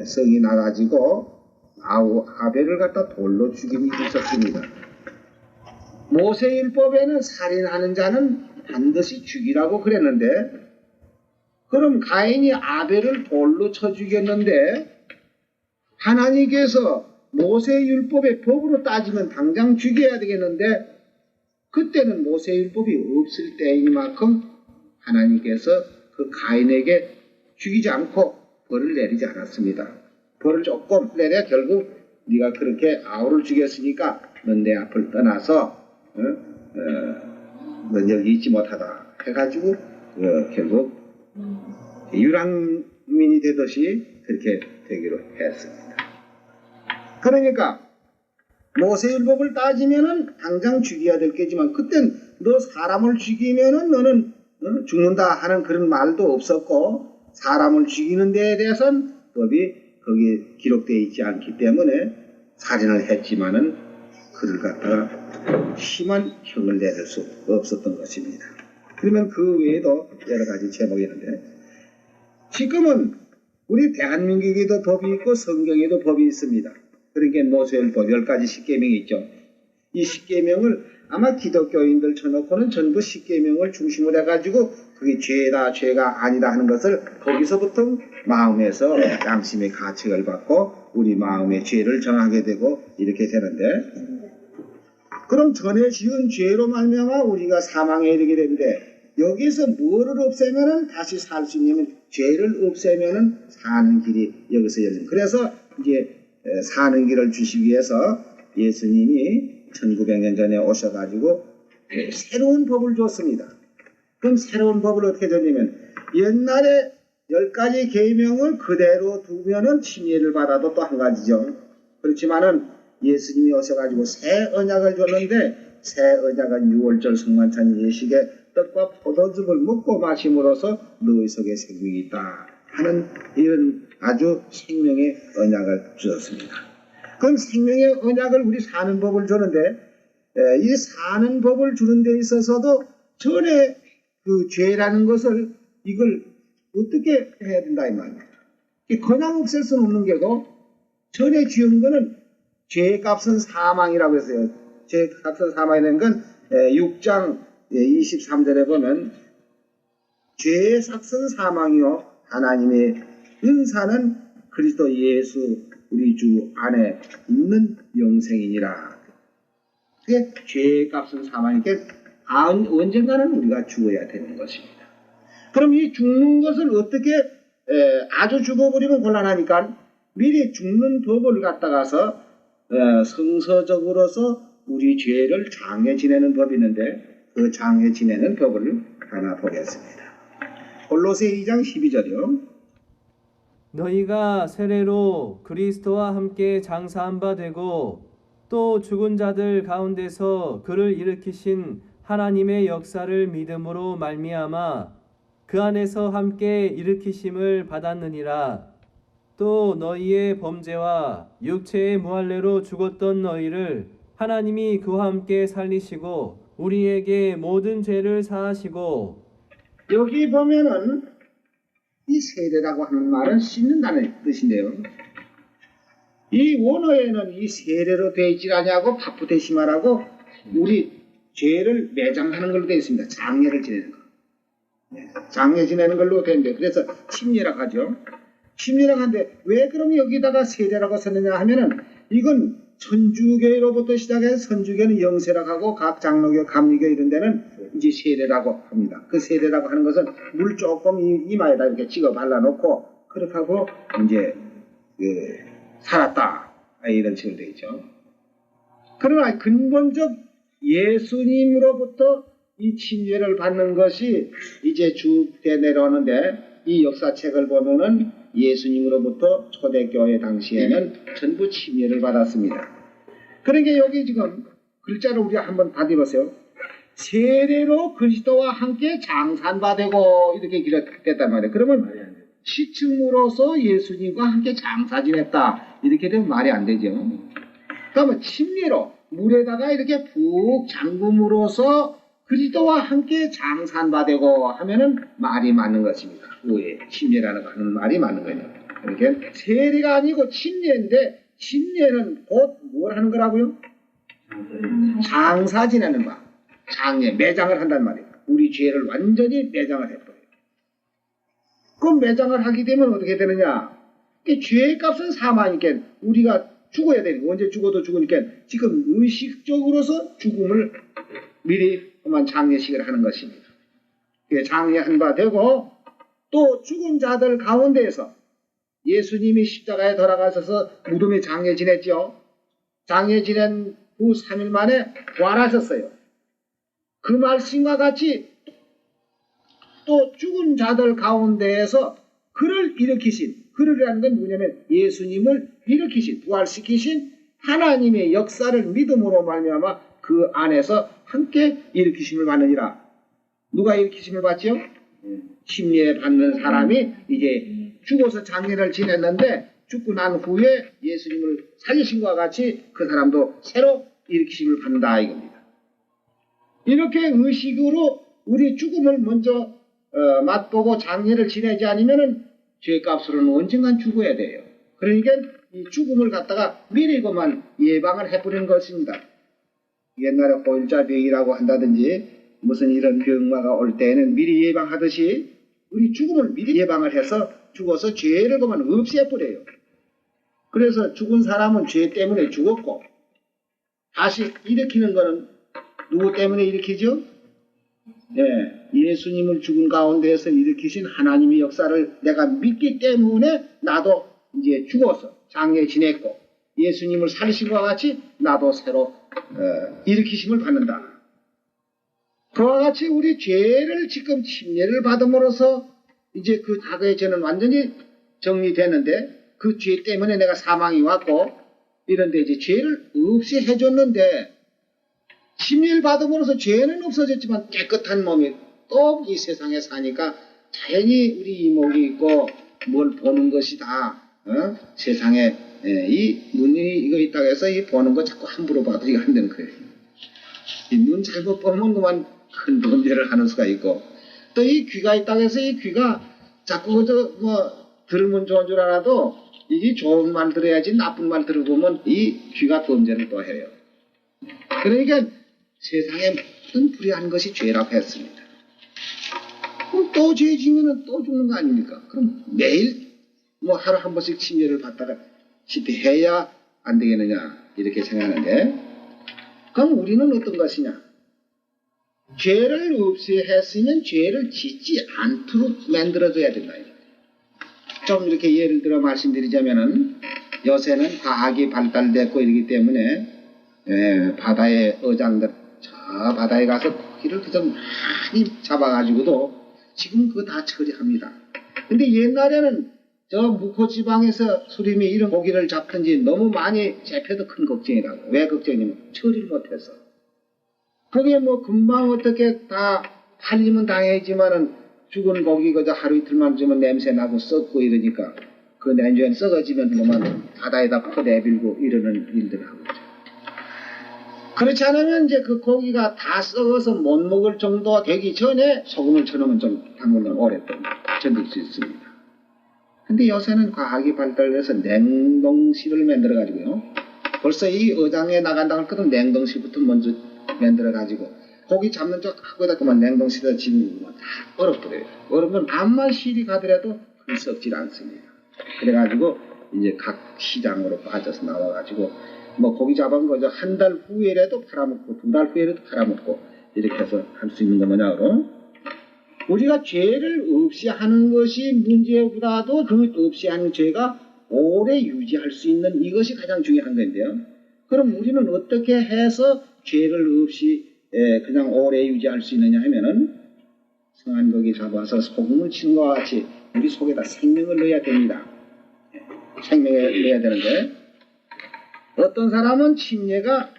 성이 나가지고 아벨을 갖다 돌로 죽임이 있었습니다. 모세율법에는 살인하는 자는 반드시 죽이라고 그랬는데, 그럼 가인이 아벨을 돌로 쳐 죽였는데 하나님께서 모세율법의 법으로 따지면 당장 죽여야 되겠는데, 그때는 모세율법이 없을 때이니만큼 하나님께서 그 가인에게 죽이지 않고 벌을 내리지 않았습니다. 벌을 조금 내려 결국 네가 그렇게 아우를 죽였으니까 넌 내 앞을 떠나서 넌 여기 있지 못하다 해가지고 결국 유랑민이 되듯이 그렇게 되기로 했습니다. 그러니까 모세율법을 따지면은 당장 죽여야 될 게지만, 그땐 너 사람을 죽이면은 너는 죽는다 하는 그런 말도 없었고, 사람을 죽이는 데에 대해서는 법이 거기에 기록되어 있지 않기 때문에 살인을 했지만은 그를 갖다가 심한 형을 내릴 수 없었던 것입니다. 그러면 그 외에도 여러 가지 제목이 있는데, 지금은 우리 대한민국에도 법이 있고 성경에도 법이 있습니다. 그러니까 모세율법 10가지 10계명이 있죠. 이 10계명을 아마 기독교인들 쳐놓고는 전부 10계명을 중심으로 해가지고 그게 죄다 죄가 아니다 하는 것을 거기서부터 마음에서 양심의 가책을 받고 우리 마음의 죄를 정하게 되고 이렇게 되는데, 그럼 전에 지은 죄로 말미암아 우리가 사망에 이르게 되는데, 여기서 뭐를 없애면은 다시 살 수 있냐면 죄를 없애면은 사는 길이 여기서 열립니다. 그래서 이제 사는 길을 주시기 위해서 예수님이 1900년 전에 오셔가지고 새로운 법을 줬습니다. 그럼 새로운 법을 어떻게 줬냐면, 옛날에 10가지 계명을 그대로 두면은 침례를 받아도 또 한 가지죠. 그렇지만은 예수님이 오셔가지고 새 언약을 줬는데, 새 언약은 6월절 성만찬 예식에 떡과 포도즙을 먹고 마심으로써 너희 속에 생명이 있다 하는 이런 아주 생명의 언약을 주었습니다. 그럼 생명의 언약을 우리 사는 법을 주는데, 이 사는 법을 주는 데 있어서도 전에 그 죄라는 것을 이걸 어떻게 해야 된다 이 말이에요. 그냥 없앨 수는 없는 게고, 전에 지은 거는 죄의 값은 사망이라고 했어요. 죄의 값은 사망이라는 건 6장 23절에 보면 죄의 삭은 사망이요 하나님의 은사는 그리스도 예수 우리 주 안에 있는 영생이니라. 그게 죄의 값은 사망이니까 언젠가는 우리가 죽어야 되는 것입니다. 그럼 이 죽는 것을 어떻게 아주 죽어버리면 곤란하니까 미리 죽는 법을 갖다가서 성서적으로서 우리 죄를 장해 지내는 법이 있는데, 그 장해 지내는 법을 하나 보겠습니다. 골로새 2장 12절이요. 너희가 세례로 그리스도와 함께 장사한 바 되고 또 죽은 자들 가운데서 그를 일으키신 하나님의 역사를 믿음으로 말미암아 그 안에서 함께 일으키심을 받았느니라. 또 너희의 범죄와 육체의 무할례로 죽었던 너희를 하나님이 그와 함께 살리시고 우리에게 모든 죄를 사하시고. 여기 보면은 이 세례라고 하는 말은 씻는다는 뜻인데요. 이 원어에는 이 세례로 되어 있지 않냐고 바프테시마라고 우리 죄를 매장하는 걸로 되어 있습니다. 장례를 지내는 거. 장례 지내는 걸로 되는데, 그래서 침례라고 하죠. 침례라고 하는데 왜 그럼 여기다가 세례라고 썼느냐 하면은, 이건 천주교로부터 시작해서 선주교는 영세라고 하고 각 장로교, 감리교 이런 데는 이제 세례라고 합니다. 그 세례라고 하는 것은 물 조금 이마에다 이렇게 찍어 발라놓고 그렇게 하고 이제 살았다 이런 식으로 되어 있죠. 그러나 근본적 예수님으로부터 이 침례를 받는 것이 이제 쭉 내려오는데, 이 역사책을 보면은 예수님으로부터 초대교회 당시에는 전부 침례를 받았습니다. 그러니까 여기 지금 글자를 우리가 한번 받아보세요. 세례로 그리스도와 함께 장산받고 이렇게 기록됐단 말이에요. 그러면 시침으로서 예수님과 함께 장사 지냈다 이렇게 되면 말이 안 되죠. 그러면 침례로 물에다가 이렇게 푹 잠금으로써 그리스도와 함께 장산받고 하면은 말이 맞는 것입니다. 왜 침례라는 거 하는 말이 맞는 거예요. 이렇게 세례가 아니고 침례인데 침례는 곧 뭘 하는 거라고요? 장사 지내는 바. 장례, 매장을 한단 말이에요. 우리 죄를 완전히 매장을 해버려요. 그럼 매장을 하게 되면 어떻게 되느냐? 죄의 값은 사망이니까 우리가 죽어야 되니까 언제 죽어도 죽으니까 지금 의식적으로서 죽음을 미리 그만 장례식을 하는 것입니다. 장례한 바 되고 또 죽은 자들 가운데에서 예수님이 십자가에 돌아가셔서 무덤에 장례 지냈죠. 장례 지낸 후 3일 만에 부활하셨어요. 그 말씀과 같이 또 죽은 자들 가운데에서 그를 일으키신, 그를이라는 건 뭐냐면 예수님을 일으키신, 부활시키신 하나님의 역사를 믿음으로 말미암아 그 안에서 함께 일으키심을 받느니라. 누가 일으키심을 받죠? 침례 받는 사람이 이제 죽어서 장례를 지냈는데 죽고 난 후에 예수님을 살리신 것과 같이 그 사람도 새로 일으키심을 받는다 이겁니다. 이렇게 의식으로 우리 죽음을 먼저 맛보고 장례를 지내지 않으면 죄값으로는 언젠간 죽어야 돼요. 그러니까 이 죽음을 갖다가 미리 그만 예방을 해버리는 것입니다. 옛날에 호일자병이라고 한다든지 무슨 이런 병마가 올 때에는 미리 예방하듯이 우리 죽음을 미리 예방을 해서 죽어서 죄를 그만 없애버려요. 그래서 죽은 사람은 죄 때문에 죽었고 다시 일으키는 거는 누구 때문에 일으키죠? 예수님을 죽은 가운데에서 일으키신 하나님의 역사를 내가 믿기 때문에 나도 이제 죽어서 장례 지냈고 예수님을 살리신 것과 같이 나도 새로 일으키심을 받는다. 그와 같이 우리 죄를 지금 침례를 받음으로써 이제 그 과거의 죄는 완전히 정리되는데 그 죄 때문에 내가 사망이 왔고 이런데 이제 죄를 없이 해줬는데 침례를 받음으로써 죄는 없어졌지만 깨끗한 몸이 또 이 세상에 사니까 자연히 우리 이목이 있고 뭘 보는 것이다. 세상에 이 눈이 이거 있다고 해서 이 보는 거 자꾸 함부로 봐도 이거 안 되는 거예요. 이 눈 잘못 보면 그만 큰 범죄를 하는 수가 있고 또 이 귀가 있다고 해서 이 귀가 자꾸 뭐 들으면 좋은 줄 알아도 이게 좋은 말 들어야지 나쁜 말 들어보면 이 귀가 범죄를 또 해요. 그러니까 세상에 모든 불의한 것이 죄라고 했습니다. 그럼 또 죄 지면은 또 죽는 거 아닙니까? 그럼 매일 뭐 하루 한 번씩 침례를 받다가 집회해야 안 되겠느냐 이렇게 생각하는데 그럼 우리는 어떤 것이냐? 죄를 없이 했으면 죄를 짓지 않도록 만들어줘야 된다. 좀 이렇게 예를 들어 말씀드리자면은 요새는 과학이 발달됐고 이러기 때문에 바다의 어장들 저 바다에 가서 고기를 그저 많이 잡아가지고도 지금 그거 다 처리합니다. 근데 옛날에는 저 묵호지방에서 수림이 이런 고기를 잡든지 너무 많이 잡혀도 큰 걱정이라고. 왜 걱정이냐면 처리를 못해서. 그게 뭐 금방 어떻게 다 팔리면 당해지만은 죽은 고기 그저 하루 이틀만 주면 냄새 나고 썩고 이러니까 그 냉장에 썩어지면 그만 바다에다 퍼내밀고 이러는 일들을 하고 있죠. 그렇지 않으면 이제 그 고기가 다 썩어서 못 먹을 정도 되기 전에 소금을 쳐놓으면 좀 담그면 오랫동안 견딜 수 있습니다. 근데 요새는 과학이 발달해서 냉동실을 만들어가지고요. 벌써 이 어장에 나간다고 할 것은 냉동실부터 먼저 만들어가지고 고기 잡는 쪽 하고다 그만 냉동실에 지금 다 얼어버려요. 얼으면 암만 실이 가더라도 썩질 않습니다. 그래가지고 이제 각 시장으로 빠져서 나와가지고 뭐 고기 잡은 거죠. 한 달 후에라도 팔아먹고 2달 후에라도 팔아먹고 이렇게 해서 할 수 있는 거 뭐냐고. 우리가 죄를 없이 하는 것이 문제보다도 그 없이 하는 죄가 오래 유지할 수 있는 이것이 가장 중요한 건데요. 그럼 우리는 어떻게 해서 죄를 없이 그냥 오래 유지할 수 있느냐 하면은 성한고기 잡아서 소금을 치는 것과 같이 우리 속에다 생명을 넣어야 됩니다. 생명을 넣어야 되는데 어떤 사람은 침례가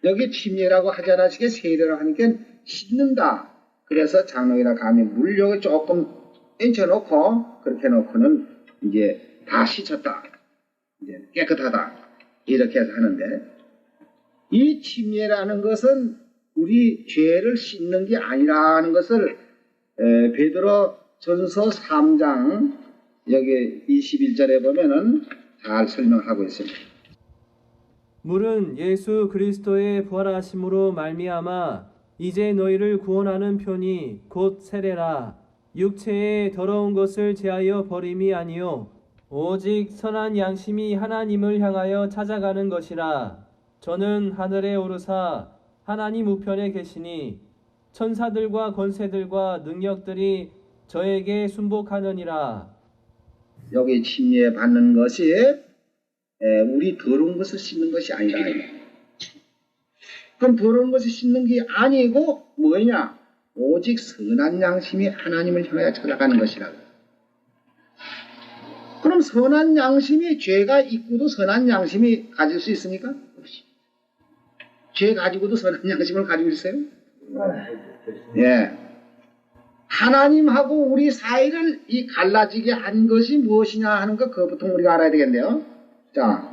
여기 침례라고 하지 않으시게 세례라고 하니까 씻는다. 그래서 장로이나 감히 물 여기 조금 얹혀놓고 그렇게 놓고는 이제 다 씻었다. 이제 깨끗하다. 이렇게 해서 하는데 이 침례라는 것은 우리 죄를 씻는 게 아니라는 것을 베드로 전서 3장 여기 21절에 보면은 잘 설명하고 있습니다. 물은 예수 그리스도의 부활하심으로 말미암아 이제 너희를 구원하는 편이 곧 세례라. 육체의 더러운 것을 제하여 버림이 아니요 오직 선한 양심이 하나님을 향하여 찾아가는 것이라. 저는 하늘에 오르사 하나님 우편에 계시니 천사들과 권세들과 능력들이 저에게 순복하느니라. 여기 침례받는 것이 우리 더러운 것을 씻는 것이 아니라. 그럼 더러운 것을 씻는 게 아니고 뭐냐? 오직 선한 양심이 하나님을 향하여 찾아가는 것이라. 그럼 선한 양심이 죄가 있고도 선한 양심이 가질 수 있습니까? 없이. 죄 가지고도 선한 양심을 가지고 있어요? 예. 하나님하고 우리 사이를 이 갈라지게 한 것이 무엇이냐 하는 것, 그것부터 우리가 알아야 되겠네요. 자,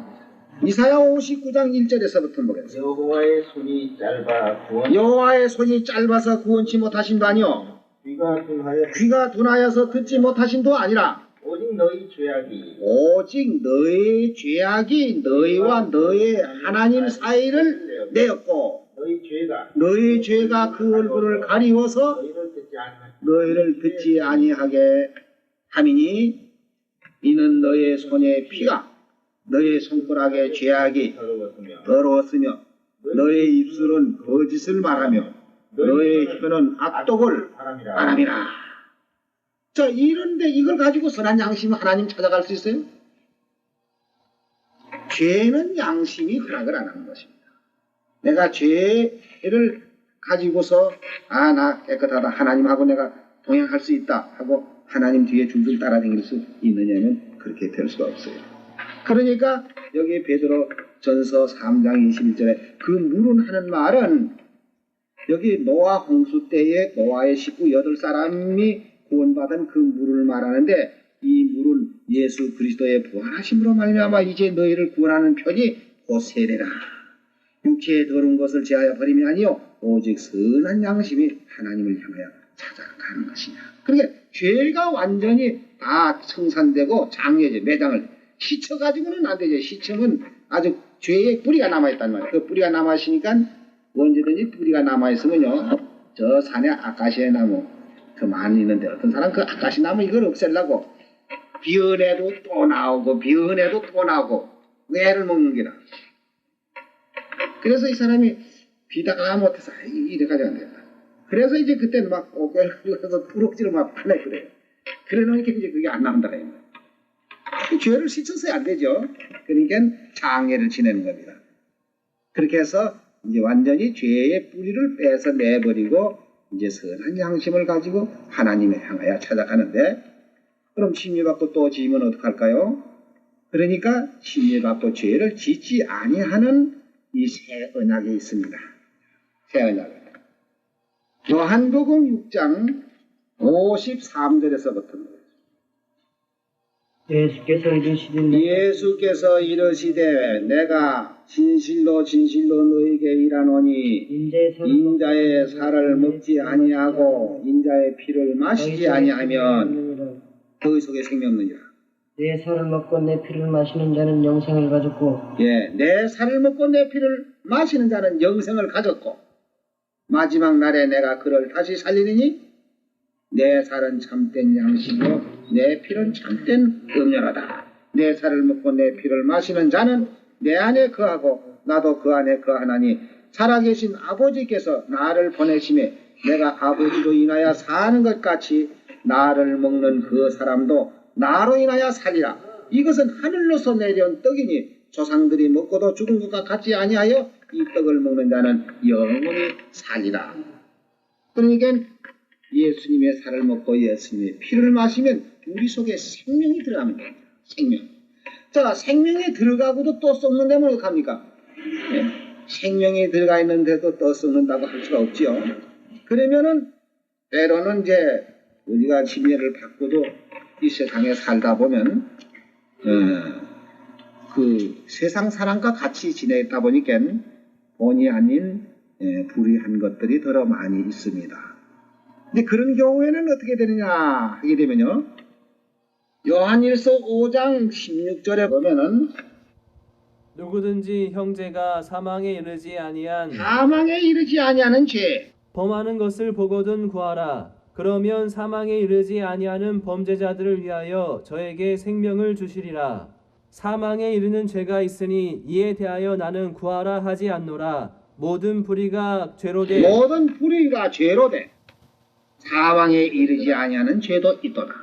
이사야 59장 1절에서부터 보겠습니다. 여호와의 손이 짧아 구원 여호와의 손이 짧아서 구원치 못하신도 아니요 귀가 둔하여서 듣지 못하신도 아니라 오직 너희 죄악이 오직 너의 죄악이 너희와 너의 하나님 사이를 내었고 너희 죄가 그 얼굴을 가리워서 너희를 듣지 아니하게 함이니 이는 너의 손의 피가 너의 손가락의 죄악이 더러웠으며 너의 입술은 거짓을 말하며 너의 혀는 악독을 바람이라. 자, 이런데 이걸 가지고 선한 양심 하나님 찾아갈 수 있어요? 죄는 양심이 허락을 안 하는 것입니다. 내가 죄를 가지고서 나 깨끗하다 하나님하고 내가 동행할 수 있다 하고 하나님 뒤에 줄줄 따라다닐 수 있느냐면 그렇게 될 수가 없어요. 그러니까 여기 베드로 전서 3장 21절에 그 물은 하는 말은 여기 노아 홍수 때에 노아의 식구 8사람이 구원받은 그 물을 말하는데 이 물은 예수 그리스도의 부활하심으로 말미암아 이제 너희를 구원하는 편이 곧 세례라. 육체의 더러운 것을 제하여 버림이 아니요 오직 선한 양심이 하나님을 향하여 찾아가는 것이냐. 그러니까 죄가 완전히 다 청산되고 장려제 매장을 시쳐가지고는 안 되죠. 시청은 아주 죄의 뿌리가 남아있단 말이에요. 그 뿌리가 남아있으니까 언제든지 뿌리가 남아있으면요 저 산에 아카시아 나무 그 많이 있는데 어떤 사람 그 아카시아 나무 이걸 없애려고 비언해도 또 나오고 비언해도 또 나오고 애를 먹는 게라. 그래서 이 사람이 비다가 못해서 이래가지고 안 된다. 그래서 이제 그때는 막 꼬개를 가서 부럭지를 막 파내 그래요. 그래 놓으니까 이제 그게 안 나온다. 죄를 씻어서야 안 되죠. 그러니까 장애를 지내는 겁니다. 그렇게 해서 이제 완전히 죄의 뿌리를 빼서 내버리고 이제 선한 양심을 가지고 하나님을 향하여 찾아가는데 그럼 침례받고 또 지으면 어떡할까요? 그러니까 침례받고 죄를 짓지 아니하는 이 새 언약이 있습니다. 새 언약. 요한복음 6장 53절에서부터 예수께서 이르시되 내가 진실로 진실로 너희에게 이르노니 인자의 살을 먹지 아니하고 인자의 피를 마시지 아니하면 너희 속에 생명 없느니라. 내 살을 먹고 내 피를 마시는 자는 영생을 가졌고 내 살을 먹고 내 피를 마시는 자는 영생을 가졌고 마지막 날에 내가 그를 다시 살리리니 내 살은 참된 양식이요 내 피는 참된 음료라다. 내 살을 먹고 내 피를 마시는 자는 내 안에 거하고 나도 그 안에 거하나니 살아계신 아버지께서 나를 보내심에 내가 아버지로 인하여 사는 것 같이 나를 먹는 그 사람도 나로 인하여 살리라. 이것은 하늘로서 내려온 떡이니 조상들이 먹고도 죽은 것과 같지 아니하여 이 떡을 먹는 자는 영원히 살리라. 그러니까 예수님의 살을 먹고 예수님의 피를 마시면 우리 속에 생명이 들어가는 겁니다. 생명. 자, 생명이 들어가고도 또 썩는다면 어떡합니까? 생명이 들어가 있는데도 또 썩는다고 할 수가 없지요. 그러면은 때로는 이제 우리가 침례를 받고도 이 세상에 살다 보면 그 세상 사람과 같이 지내다 보니까 본의 아닌 불의한 것들이 더러 많이 있습니다. 근데 그런 경우에는 어떻게 되느냐 하게 되면요 요한일서 5장 16절에 보면은 누구든지 형제가 사망에 이르지 아니한 사망에 이르지 아니하는 죄, 범하는 것을 보거든 구하라. 그러면 사망에 이르지 아니하는 범죄자들을 위하여 저에게 생명을 주시리라. 사망에 이르는 죄가 있으니 이에 대하여 나는 구하라 하지 않노라. 모든 불의가 죄로 돼 모든 불의가 죄로 돼 사망에 이르지 아니하는 죄도 있도다.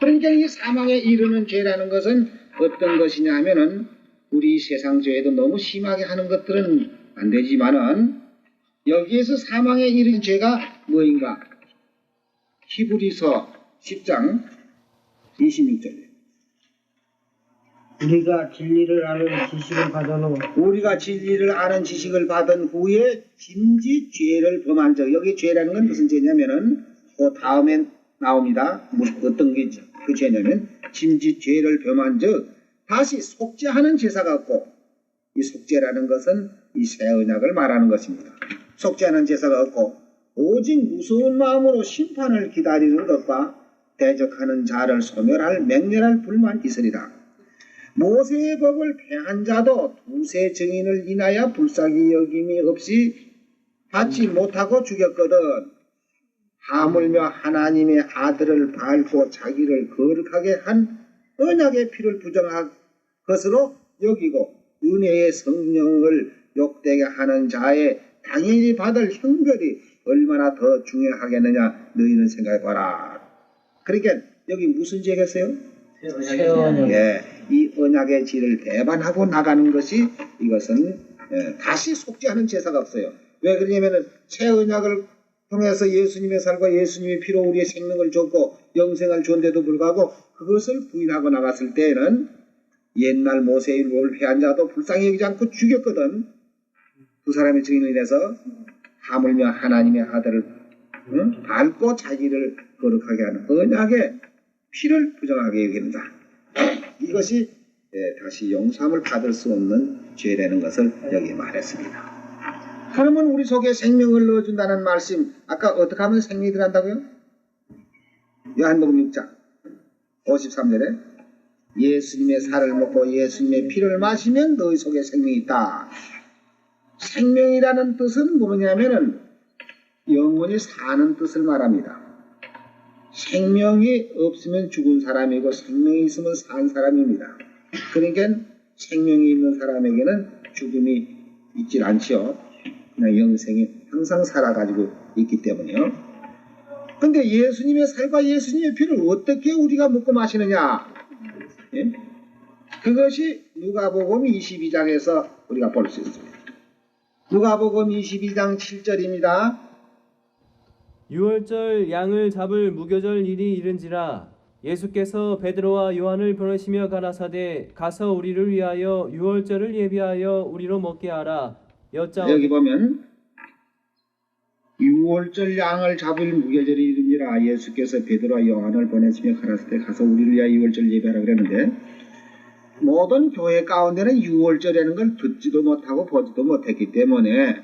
그러니까 이 사망에 이르는 죄라는 것은 어떤 것이냐 하면은 우리 세상 죄에도 너무 심하게 하는 것들은 안 되지만은 여기에서 사망에 이르는 죄가 뭐인가? 히브리서 10장 26절. 우리가 진리를 아는 지식을 받은 후 우리가 진리를 아는 지식을 받은 후에 짐짓 죄를 범한 적. 여기 죄라는 건 무슨 죄냐면은 그 다음에 나옵니다. 어떤 게 그 죄냐면 짐짓 죄를 범한 적 다시 속죄하는 제사가 없고, 이 속죄라는 것은 이 새 언약을 말하는 것입니다. 속죄하는 제사가 없고 오직 무서운 마음으로 심판을 기다리는 것과 대적하는 자를 소멸할 맹렬할 불만 있으리라. 모세의 법을 폐한 자도 두세 증인을 인하여 불쌍히 여김이 없이 받지 못하고 죽였거든. 하물며 하나님의 아들을 밟고 자기를 거룩하게 한 언약의 피를 부정한 것으로 여기고 은혜의 성령을 욕되게 하는 자의 당연히 받을 형벌이 얼마나 더 중요하겠느냐 너희는 생각해봐라. 그러니까 여기 무슨 죄겠어요? 새 언약. 예, 이 언약의 질을 배반하고 나가는 것이 이것은 다시 속죄하는 제사가 없어요. 왜 그러냐면은 새 언약을 통해서 예수님의 살과 예수님의 피로 우리의 생명을 줬고 영생을 줬는데도 불구하고 그것을 부인하고 나갔을 때에는 옛날 모세의 율법을 폐한 자도 불쌍히 여기지 않고 죽였거든. 두 사람의 증인을 인해서 하물며 하나님의 아들을 밟고 자기를 거룩하게 하는 언약의 피를 부정하게 여긴다. 이것이 다시 용서함을 받을 수 없는 죄라는 것을 여기 말했습니다. 그러면 우리 속에 생명을 넣어준다는 말씀, 아까 어떻게 하면 생명이 들어간다고요? 요한복음 6장 53절에 예수님의 살을 먹고 예수님의 피를 마시면 너희 속에 생명이 있다. 생명이라는 뜻은 뭐냐면은 영원히 사는 뜻을 말합니다. 생명이 없으면 죽은 사람이고 생명이 있으면 산 사람입니다. 그러니까 생명이 있는 사람에게는 죽음이 있질 않지요. 그냥 영생이 항상 살아가지고 있기 때문이요. 근데 예수님의 살과 예수님의 피를 어떻게 우리가 먹고 마시느냐? 예? 그것이 누가복음 22장에서 우리가 볼 수 있습니다. 누가복음 22장 7절입니다. 유월절 양을 잡을 무교절 일이 이른지라 예수께서 베드로와 요한을 보내시며 가라사대 가서 우리를 위하여 유월절을 예비하여 우리로 먹게 하라. 여기 보면 유월절 양을 잡을 무교절이 이른지라 예수께서 베드로와 요한을 보내시며 가라사대 가서 우리를 위하여 유월절 예비하라 그랬는데, 모든 교회 가운데는 유월절이라는 걸 듣지도 못하고 보지도 못했기 때문에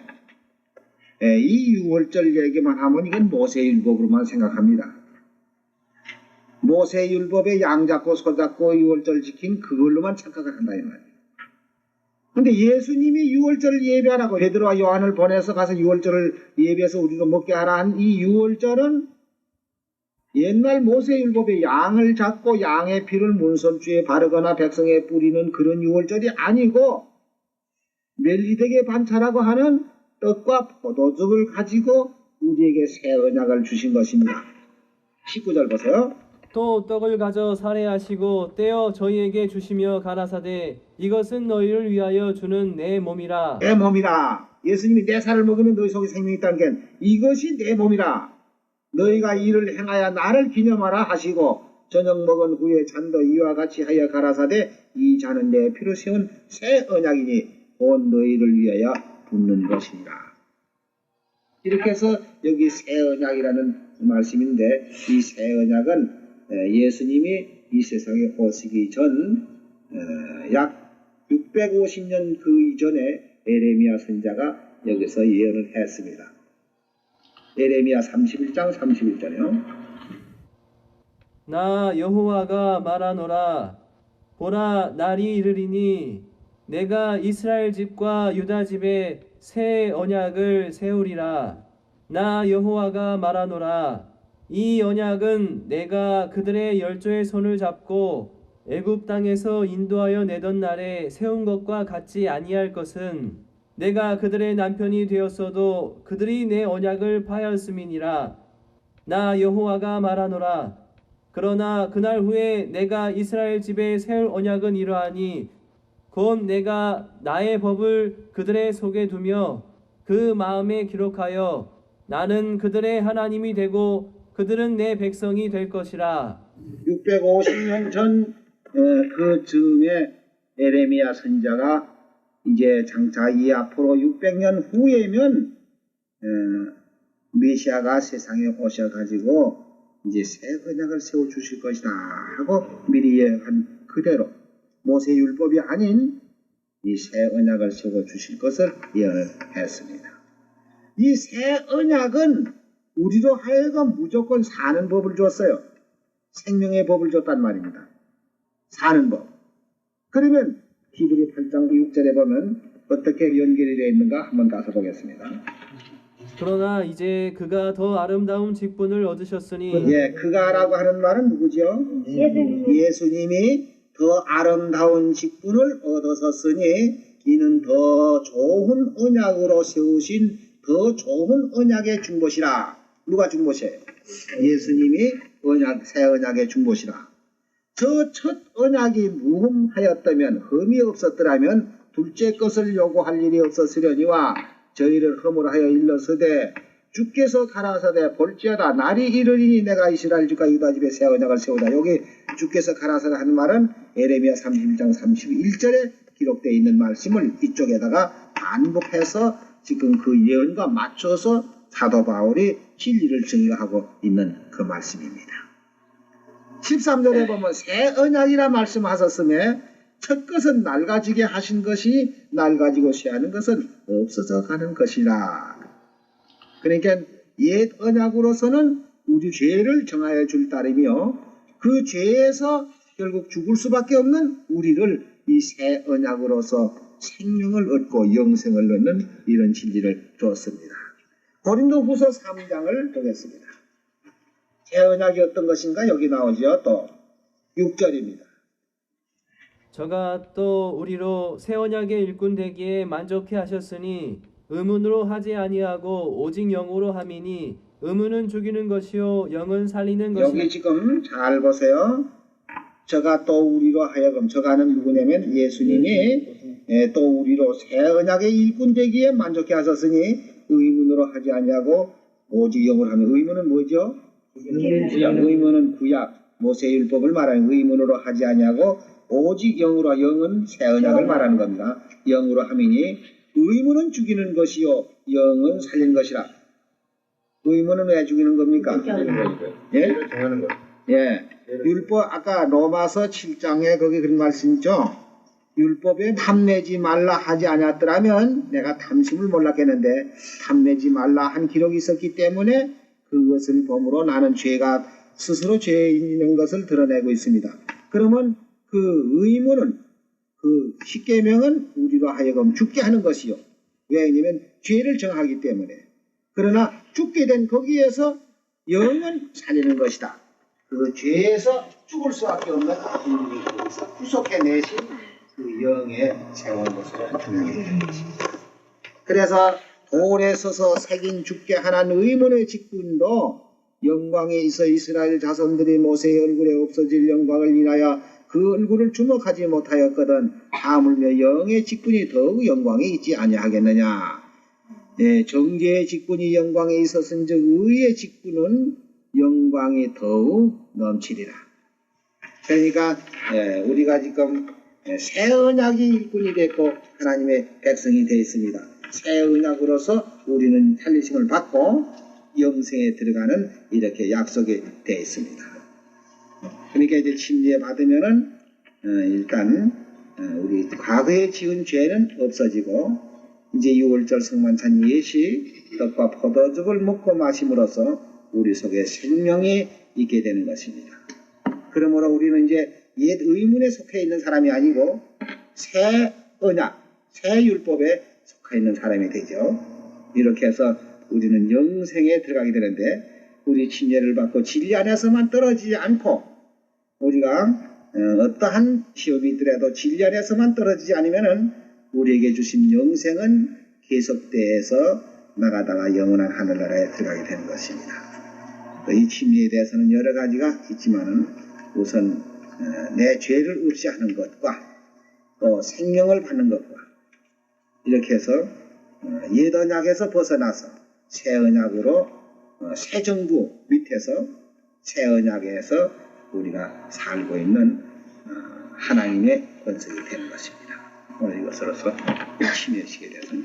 이 유월절 얘기만 하면 이건 모세율법으로만 생각합니다. 모세율법에 양 잡고 소 잡고 유월절 지킨 그걸로만 착각을 한다 이 말이에요. 근데 예수님이 유월절을 예배하라고 베드로와 요한을 보내서 가서 유월절을 예배해서 우리도 먹게 하라 한 이 유월절은 옛날 모세율법에 양을 잡고 양의 피를 문설주에 바르거나 백성에 뿌리는 그런 유월절이 아니고 멜리덱의 반차라고 하는 떡과 포도즙을 가지고 우리에게 새 언약을 주신 것입니다. 19절 보세요. 또 떡을 가져 살해하시고 떼어 저희에게 주시며 가라사대 이것은 너희를 위하여 주는 내 몸이라. 내 몸이라. 예수님이 내 살을 먹으면 너희 속에 생명이 있다는 게 이것이 내 몸이라. 너희가 이를 행하여 나를 기념하라 하시고 저녁 먹은 후에 잔도 이와 같이 하여 가라사대 이 잔은 내 피로 세운 새 언약이니 온 너희를 위하여 붓는 것이니라. 이렇게 해서 여기 새 언약이라는 말씀인데 이 새 언약은 예수님이 이 세상에 오시기 전 약 650년 그 이전에 에레미야 선지자가 여기서 예언을 했습니다. 에레미야 31장 31절이요. 나 여호와가 말하노라. 보라, 날이 이르리니 내가 이스라엘 집과 유다 집에 새 언약을 세우리라. 나 여호와가 말하노라. 이 언약은 내가 그들의 열조의 손을 잡고 애굽 땅에서 인도하여 내던 날에 세운 것과 같지 아니할 것은 내가 그들의 남편이 되었어도 그들이 내 언약을 파하였음이니라. 나 여호와가 말하노라. 그러나 그날 후에 내가 이스라엘 집에 세울 언약은 이러하니 곧 내가 나의 법을 그들의 속에 두며 그 마음에 기록하여 나는 그들의 하나님이 되고 그들은 내 백성이 될 것이라. 650년 전 그 즈음에 에레미야 선지자가 이제 장차 이 앞으로 600년 후에면 메시아가 세상에 오셔가지고 이제 새 언약을 세워 주실 것이다 하고 미리 예언한 그대로 모세 율법이 아닌 이 새 언약을 세워 주실 것을 예언했습니다. 이 새 언약은 우리로 하여금 무조건 사는 법을 줬어요. 생명의 법을 줬단 말입니다. 사는 법. 그러면 히브리 8장 6절에 보면 어떻게 연결이 되어 있는가 한번 가서 보겠습니다. 그러나 이제 그가 더 아름다운 직분을 얻으셨으니 예, 그가라고 하는 말은 누구죠? 예수님이 더 아름다운 직분을 얻으셨으니 이는 더 좋은 언약으로 세우신 더 좋은 언약의 중보시라. 누가 중보시에요? 예수님이 새 언약의 중보시라. 저 첫 언약이 무흠하였다면 흠이 없었더라면 둘째 것을 요구할 일이 없었으려니와 저희를 허물하여 일러서되 주께서 가라사대 볼지어다 날이 이르리니 내가 이스라엘 집과 유다 집에 새 언약을 세우다. 여기 주께서 가라사대 하는 말은 에레미야 31장 31절에 기록되어 있는 말씀을 이쪽에다가 반복해서 지금 그 예언과 맞춰서 사도 바울이 진리를 증거하고 있는 그 말씀입니다. 13절에 보면 새 언약이라 말씀하셨음에 첫 것은 낡아지게 하신 것이 낡아지고 쇠하는 것은 없어져 가는 것이라. 그러니까 옛 언약으로서는 우리 죄를 정하여 줄 따름이요 그 죄에서 결국 죽을 수밖에 없는 우리를 이 새 언약으로서 생명을 얻고 영생을 얻는 이런 진리를 주었습니다. 고린도후서 3장을 보겠습니다. 새 언약이 어떤 것인가 여기 나오죠. 또 6절입니다. 저가 또 우리로 새 언약의 일꾼 되기에 만족해 하셨으니 의문으로 하지 아니하고 오직 영으로 함이니 의문은 죽이는 것이요 영은 살리는 것이라. 여기 지금 잘 보세요. 저가 또 우리로 하여금 저가는 누구냐면 예수님이 또 우리로 새 언약의 일꾼 되기에 만족해 하셨으니 의문으로 하지 아니하고 오직 영으로 하면 의문은 뭐죠? 의문은 구약 모세율법을 말하는 의문으로 하지 아니하고 오직 영으로 영은 새 언약을 말하는 겁니다. 영으로 함이니 의문은 죽이는 것이요 영은 살리는 것이라. 의문은 왜 죽이는 겁니까? 예? 정하는 거. 예. 율법 아까 로마서 7장에 거기 그런 말씀 있죠. 율법에 탐내지 말라 하지 않았더라면 내가 탐심을 몰랐겠는데 탐내지 말라 한 기록이 있었기 때문에 그것을 범으로 나는 죄가 스스로 죄인인 것을 드러내고 있습니다. 그러면 그 의문은 그 십계명은 우리로 하여금 죽게 하는 것이요. 왜냐하면 죄를 정하기 때문에. 그러나 죽게 된 거기에서 영은 살리는 것이다. 그 죄에서 죽을 수밖에 없는 인류를 거기서 구속해내신 그 영의 세운 것으로 중요해지는 것입니다. 그래서 돌에 서서 새긴 죽게 하는 의문의 직분도 영광에 있어 이스라엘 자손들이 모세의 얼굴에 없어질 영광을 인하여 그 얼굴을 주목하지 못하였거든 하물며 영의 직분이 더욱 영광에 있지 아니하겠느냐. 네, 정죄의 직분이 영광에 있었은즉 의의 직분은 영광이 더욱 넘치리라. 그러니까 우리가 지금 새 언약이 일꾼이 됐고 하나님의 백성이 되어 있습니다. 새 언약으로서 우리는 살리심을 받고 영생에 들어가는 이렇게 약속이 되어 있습니다. 그러니까 이제 침례 받으면은 일단 우리 과거에 지은 죄는 없어지고 이제 6월절 성만찬 예시 떡과 포도즙을 먹고 마심으로써 우리 속에 생명이 있게 되는 것입니다. 그러므로 우리는 이제 옛 의문에 속해 있는 사람이 아니고 새 언약, 새 율법에 속해 있는 사람이 되죠. 이렇게 해서 우리는 영생에 들어가게 되는데 우리 침례를 받고 진리 안에서만 떨어지지 않고 우리가 어떠한 시험이 있더라도 진리 안에서만 떨어지지 않으면은 우리에게 주신 영생은 계속돼서 나가다가 영원한 하늘나라에 들어가게 되는 것입니다. 이 침례에 대해서는 여러 가지가 있지만은 우선 내 죄를 없이 하는 것과 또 생명을 받는 것과 이렇게 해서 옛 언약에서 벗어나서 새 언약으로 새 정부 밑에서 새 언약에서 우리가 살고 있는 하나님의 권속이 되는 것입니다. 오늘 이것으로서 침례식에 대해서는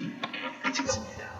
마치겠습니다.